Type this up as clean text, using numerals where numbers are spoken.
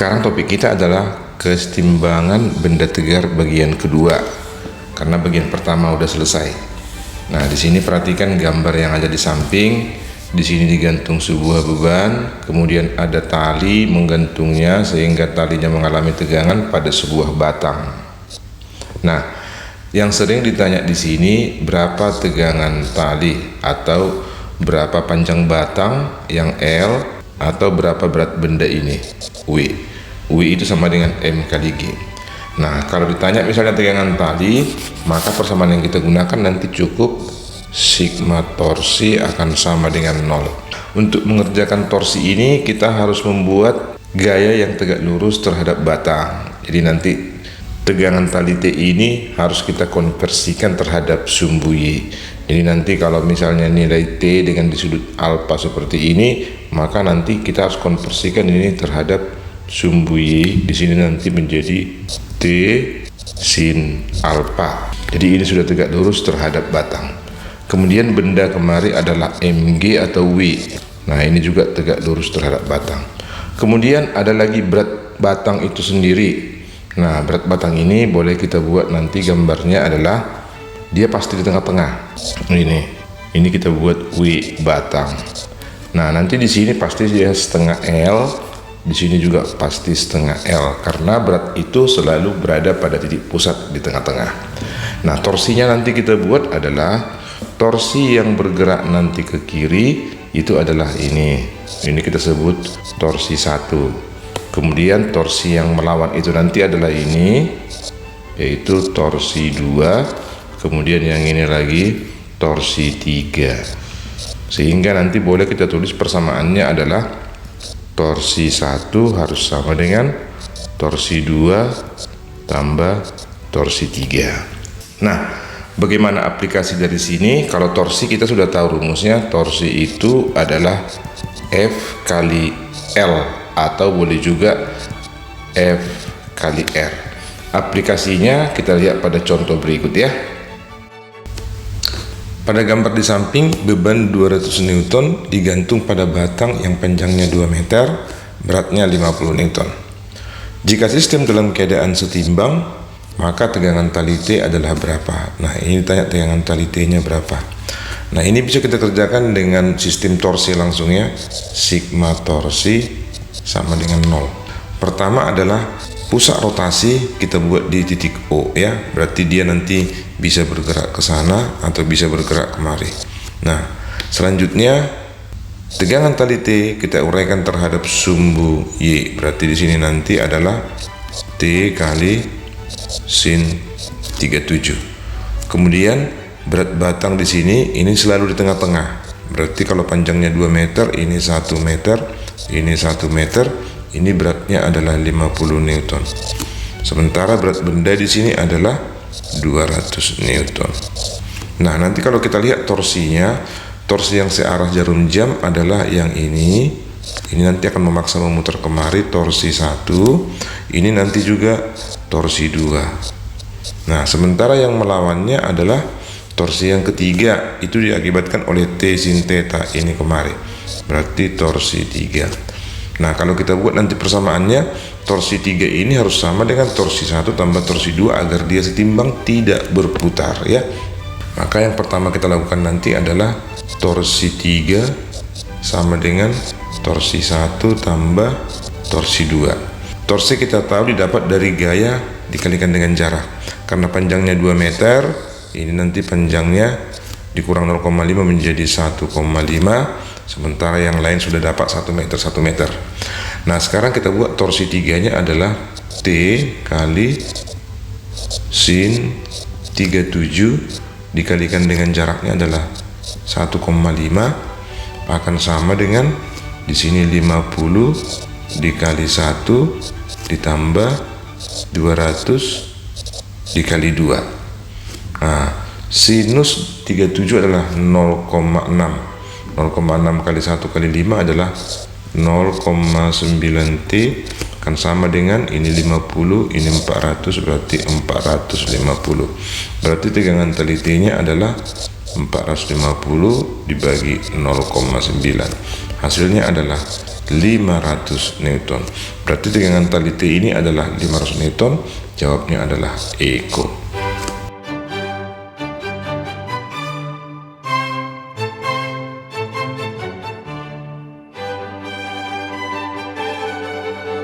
Sekarang topik kita adalah kesetimbangan benda tegar bagian kedua, karena bagian pertama udah selesai. Nah, di sini perhatikan gambar yang ada di samping. Di sini digantung sebuah beban, kemudian ada tali menggantungnya sehingga talinya mengalami tegangan pada sebuah batang. Nah, yang sering ditanya di sini berapa tegangan tali atau berapa panjang batang yang L atau berapa berat benda ini W. W itu sama dengan M kali G. Nah, kalau ditanya misalnya tegangan tali, maka persamaan yang kita gunakan nanti cukup sigma torsi akan sama dengan 0. Untuk mengerjakan torsi ini kita harus membuat gaya yang tegak lurus terhadap batang. Jadi nanti tegangan tali T ini harus kita konversikan terhadap sumbu Y. Jadi nanti kalau misalnya nilai T dengan di sudut alfa seperti ini, maka nanti kita harus konversikan ini terhadap sumbu Y. Di sini nanti menjadi T sin alfa. Jadi ini sudah tegak lurus terhadap batang. Kemudian benda kemari adalah MG atau W. Nah, ini juga tegak lurus terhadap batang. Kemudian ada lagi berat batang itu sendiri. Nah, berat batang ini boleh kita buat nanti gambarnya adalah dia pasti di tengah-tengah. Ini kita buat W batang. Nah, nanti di sini pasti dia setengah L, di sini juga pasti setengah L karena berat itu selalu berada pada titik pusat di tengah-tengah. Nah, torsinya nanti kita buat adalah torsi yang bergerak nanti ke kiri itu adalah ini. Ini kita sebut torsi 1. Kemudian torsi yang melawan itu nanti adalah ini, yaitu torsi 2. Kemudian yang ini lagi torsi 3. Sehingga nanti boleh kita tulis persamaannya adalah torsi 1 harus sama dengan torsi 2 tambah torsi 3. Nah, bagaimana aplikasi dari sini? Kalau torsi kita sudah tahu rumusnya. Torsi itu adalah F kali L atau boleh juga F kali R. Aplikasinya kita lihat pada contoh berikut ya. Pada gambar di samping, beban 200 Newton digantung pada batang yang panjangnya 2 meter, beratnya 50 Newton. Jika sistem dalam keadaan setimbang, maka tegangan tali T adalah berapa? Nah, ini tanya tegangan tali T-nya berapa. Nah, ini bisa kita kerjakan dengan sistem torsi langsung ya. Sigma torsi sama dengan 0. Pertama adalah pusat rotasi kita buat di titik O ya. Berarti dia nanti bisa bergerak ke sana atau bisa bergerak kemari. Nah, selanjutnya tegangan tali T kita uraikan terhadap sumbu Y. Berarti di sini nanti adalah T kali sin 37. Kemudian berat batang di sini ini selalu di tengah-tengah. Berarti kalau panjangnya 2 meter, ini 1 meter, ini 1 meter, ini beratnya adalah 50 Newton. Sementara berat benda di sini adalah 200 Newton. Nah, nanti kalau kita lihat torsinya, torsi yang searah jarum jam adalah yang ini. Ini nanti akan memaksa memutar kemari torsi 1. Ini nanti juga torsi 2. Nah, sementara yang melawannya adalah torsi yang ketiga, itu diakibatkan oleh T sin theta ini kemari. Berarti torsi 3. Nah, kalau kita buat nanti persamaannya, torsi 3 ini harus sama dengan torsi 1 tambah torsi 2 agar dia setimbang tidak berputar ya. Maka yang pertama kita lakukan nanti adalah torsi 3 sama dengan torsi 1 tambah torsi 2. Torsi kita tahu didapat dari gaya dikalikan dengan jarak. Karena panjangnya 2 meter, ini nanti panjangnya dikurang 0,5 menjadi 1,5. Sementara yang lain sudah dapat 1 meter 1 meter. Nah, sekarang kita buat torsi 3-nya adalah T kali sin 37 dikalikan dengan jaraknya adalah 1,5 akan sama dengan di sini 50 dikali 1 ditambah 200 dikali 2. Nah, sinus 37 adalah 0,6. 0,6 kali 1 kali 5 adalah 0,9 T akan sama dengan ini 50, ini 400, berarti 450. Berarti tegangan tali T-nya adalah 450 dibagi 0,9. Hasilnya adalah 500 Newton. Berarti tegangan tali T ini adalah 500 Newton. Jawabnya adalah Eko.